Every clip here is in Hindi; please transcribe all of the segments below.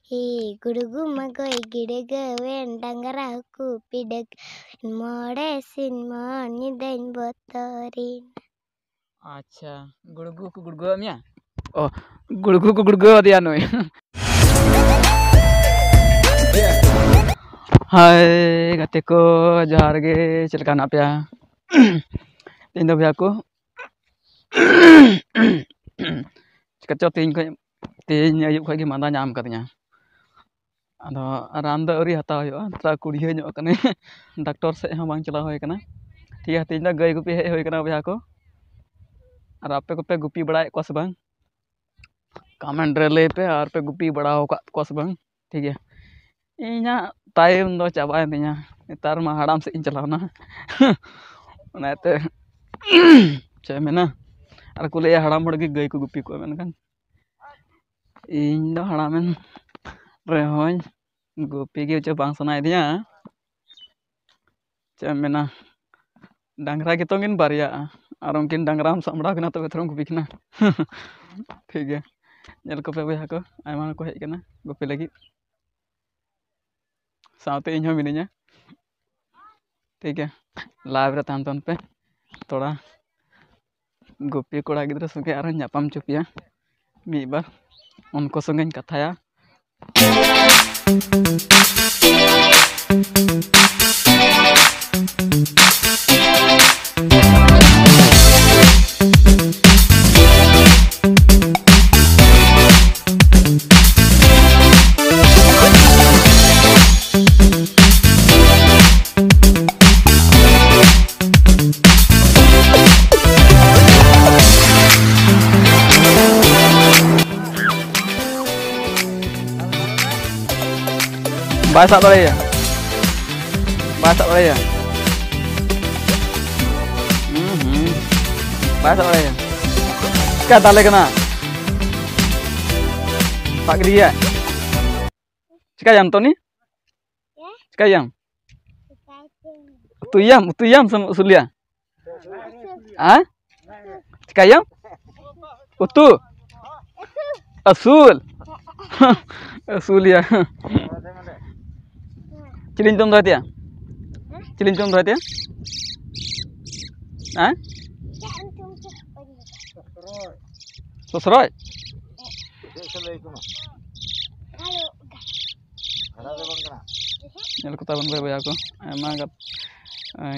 Hi gurugu magoy gidegawen dangaraku pideg mode sin mon nyiden botorin. अच्छा गुड़गु को गुड़गु मिया ओ गुड़गु को गुड़गु दिया नोय हाय गाते को जोहार गे चलका ना पे तीन दो भैया को कच्चो तीन आयुब खगे मादा नाम कदिया अदो रान दो अरी हताव हुआ थोड़ा कुड़िया ᱧᱚᱜ कने डॉक्टर से हां बांग चला होय कना ठीक है तीन दा गई गुपी हेज होय कना भैया को और आपे को पे गुपी बड़ाए को से बांग कमेंट रे ले पे और पे गुपी बड़ाओ का को से बांग ठीक है इना टाइम दो चाबाय तिया नेतार मा हड़ाम से इन चलावना ओनाते चे मेना और कुले हड़ाम हड़ के गई को गुपी को मेनकन इन दो हड़ामेन रे होय गुपी के चे बांग सनाय दिया चे मेना डांगरा के तोंगिन बारिया और उनकिन डांगराम सामड़ा कना तबे थरम गुपी कना ठीक है नेल को पे बया को आयमा को हेज कना गुपी लगी साथे इन हो मिनिया ठीक है लाइव रे तान तन पे थोड़ा गुपी कोड़ा गिद्र संगे आर नापाम चुपिया मी बार उनको संगे कथाया Bahasa apa ya? Bahasa apa ya? Bahasa apa ya? Kata lagi kena. Pak dia. Sekarang Tony? Sekarang. Utuyam sama usulia. Ah? Sekarang? Utu. Asul. Asulia. Cilin तुम रहते हैं चिलिन तुम रहते हैं हाँ ससुराल नेल को ताबन भाई भैया को आयमा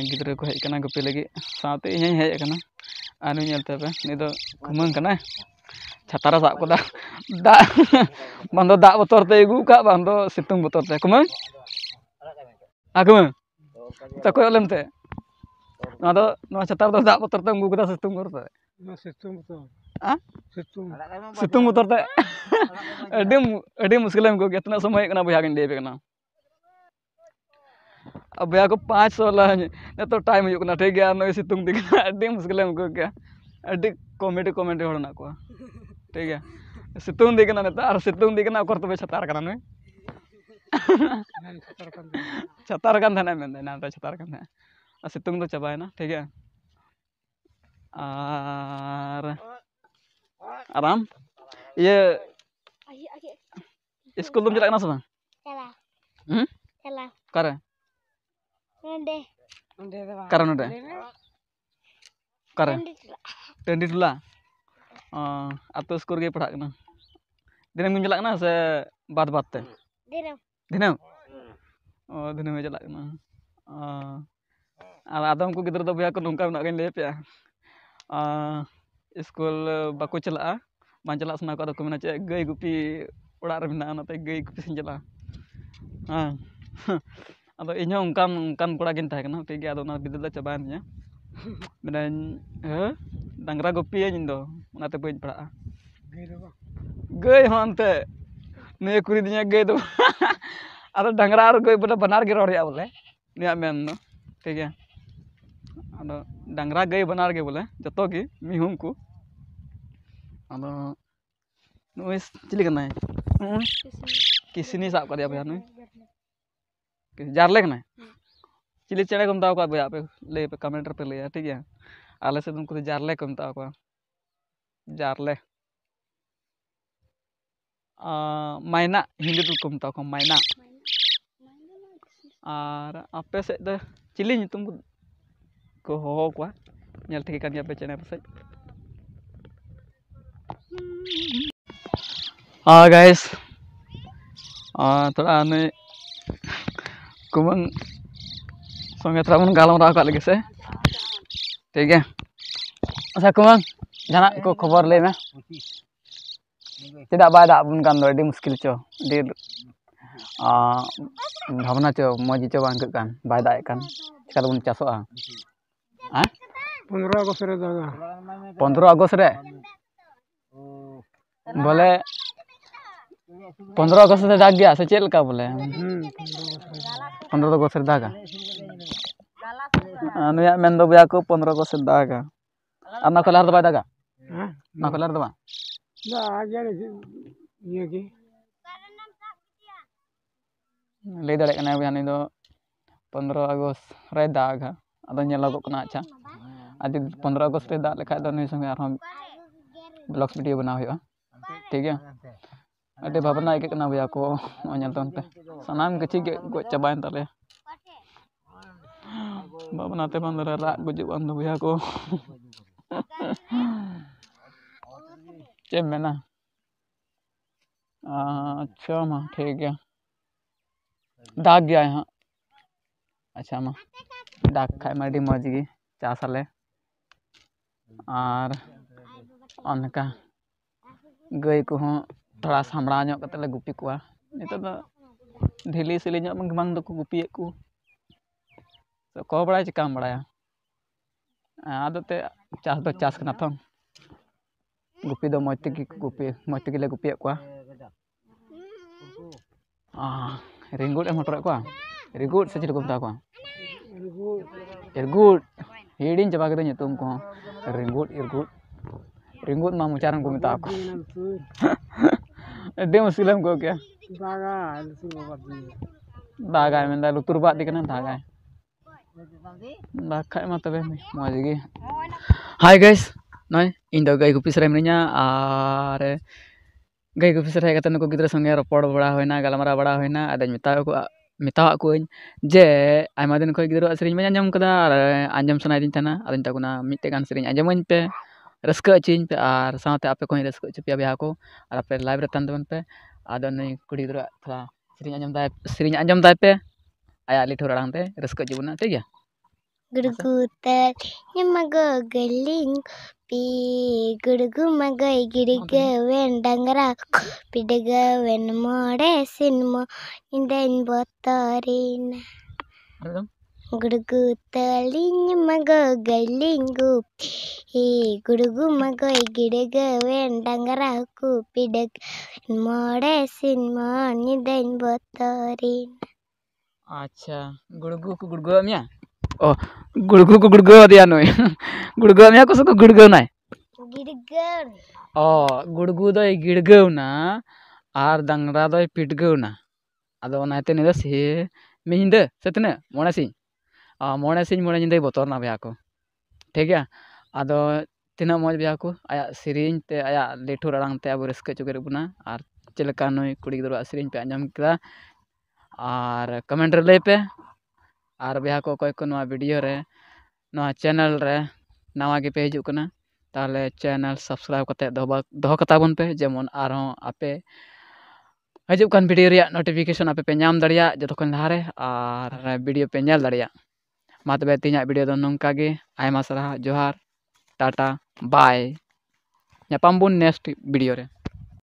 गिद्रे को हेज कना गुपी लगी साथे इन हेज कना आनु नेलते पे नि दो घुमंग कना छातारा साब को दा बंदो दा बोतर ते अगु का बंदो सितुंग बोतर ते कुमंग aku takut alam teh, ada cetar tuh tak putar tunggu kita situng motor teh, ah situng motor teh, ada muskilan gue kita nak semua kena bayar dia kena, अब aku 500 lah, nih tuh time yuk kena tiga, nih situng tiga, ada muskilan gue क्या, ada komedi orang aku, tiga, situng tiga nih tuh, harus situng tiga nih aku tuh cetar kan nih. छतार kan था ना मैंने नाम तो छतार kan था सितुंग तो चबाए ना ठीक है और आराम ये स्कूल तुम चला ना सुना चला करे कारण उधर करे टेंडी टुला atau skor के पढ़ा करना दिन में चला ना से बात ते दिनम oh दिनम में चला करना आदम को गिद्र तो भैया को नौका में ले पे स्कूल बाको चला चला सना को को चे गई गुपी ओड़ा रे मेना नाते गई गुपी सिन चला हां अदो इन उनकान कोड़ा गिन था ठीक गया अदो ना बिदल चबान nya मेन डांगरा गुपी इन दो नाते बइन पड़ा गई होनते ने कुरी दिया गई तो अदो डांगरा और गई बोले बनार के रोड़िया बोले निया मेन नो ठीक है अदो डांगरा गई बनार के बोले जतो की मिहुम को अदो नुइस चिली कना किसनी साब कर दिया भैया नुई जारले कना चिली चेड़े को मताओ का भैया पे ले पे कमेंटर पे ले ठीक है आले से तुमको जारले को मताओ का जारले Maina Hindi tuh kum tau Maina. Ar apa sih deh cili nyutum ko ho kwa nyal tiki kan ya pe channel sih. Guys, थोड़ा ने कुमंग संगे थोड़ा मन गालम रहा लगे से ठीक है। अच्छा कुमंग जाना को खबर ले में tidak baik bun kan di muskil co di भावना चो मजी चो बांग kan बाय दाए kan चिका बन चासोआ 15 अगस्त रे दागा 15 अगस्त रे बोले 15 अगस्त रे दाग गया से चेल का बोले 15 अगस्त रे दागा अनुया मेन दो बुया को 15 अगस्त रे दागा अन्ना कलर दो बाय दागा ना कलर दो बा दा आगे ये की ले दड़े कना बुया नि दो 15 अगस्त रे दागा अदो नेलगो कना अच्छा आज 15 अगस्त रे दाग लेखा दो नि संगे आरो ब्लॉग्स वीडियो बना हुआ ठीक है। अरे भावना एक कना बुया को नेल तन पे सनाम किछि के गो चबाइन ताले भावना ते बंदर राग गुजु बंद बुया को चेम में ना अच्छा माँ ठीक है दाग गया यहाँ अच्छा माँ दाग खाए माड़ी मौज की चास आले और अनका गई को थोड़ा सामड़ा ᱧᱚᱜ कते ले गुपी कुआ नितो दो ढिली सिली ᱧᱚᱜ बंग दो को गुपी को तो को बड़ा चिकाम बड़ा आदते चास दो चास कना तो गुपी दो मौज तगी ले गुपी कुआ रिंगुट एम हटरे कुआ रिंगुट से चिल को बता कुआ इरगुट हिडिन चबा के nyutum को रिंगुट मा मुचारन को मिता को दे मुस्किलम को क्या दागा मेंदा लुतुर बात दिकना दागा दाखा मा तबे मौज गी हाय गाइस नय इन दो गाय गुपी सरे मिनिया आर गाय गुपी सरे कते नको गिद्रा संगे रपड़ बड़ा होइना गालमारा बड़ा होइना आदन मितावा को जे आयमा दिन खय गिद्रा सरिन मा आंजम कदा आंजम सनाय दिन तना आदन ताकुना मिटे गान सरिन आंजमन पे रस्का चिन पे और साथे आपे कोई रस्का चुपिया बिहा को और आपे लाइव रे तन दबन पे आदो नई कुड़ी गिद्रा थोड़ा सरिन आंजम दाय पे आया लिठो रडांग ते रस्का जिबुना ठीक है। Gurgutar nyamago galing pi gurgu magai giriga wen dangra pidaga wen more sinmo indain botarin gurgutar nyamago galing pi gurgu magai giriga wen dangra ku pidaga more sinmo indain botarin अच्छा गुड़गु को गुड़गु मिया ओ गुड़गु को गुड़गु दिया नोय गुड़गु मिया को सको गुड़गु नाय गिड़गन ओ गुड़गु दो गिड़गु ना आर दंगरा दो पिटगु ना आदो नाते ने से मिंदे सेतने मोने सिंह मोने निंदे बोतर ना बिया को ठीक है। आदो तिना मौज बिया को आया सिरिन ते आया लेठो रडांग ते अब रस्के चुके बुना आर चलका नोय कुड़ी गिद्रा सिरिन पे आंजम किदा और कमेंट रे पे और बिहा को कोई को नवा वीडियो रे नवा चैनल रे नवा गे पे हिजु कना ताले चैनल सब्सक्राइब कते दो कता बन पे जेमन आरो आपे हिजु कान वीडियो रे नोटिफिकेशन आपे पे नाम दड़िया जतो खन लहारे और वीडियो पे नेल दड़िया मा तबे तिना वीडियो दो नंका गे आयमा सरा जोहार टाटा बाय ᱧᱟᱯᱟᱢ ᱵᱚᱱ नेक्स्ट वीडियो रे।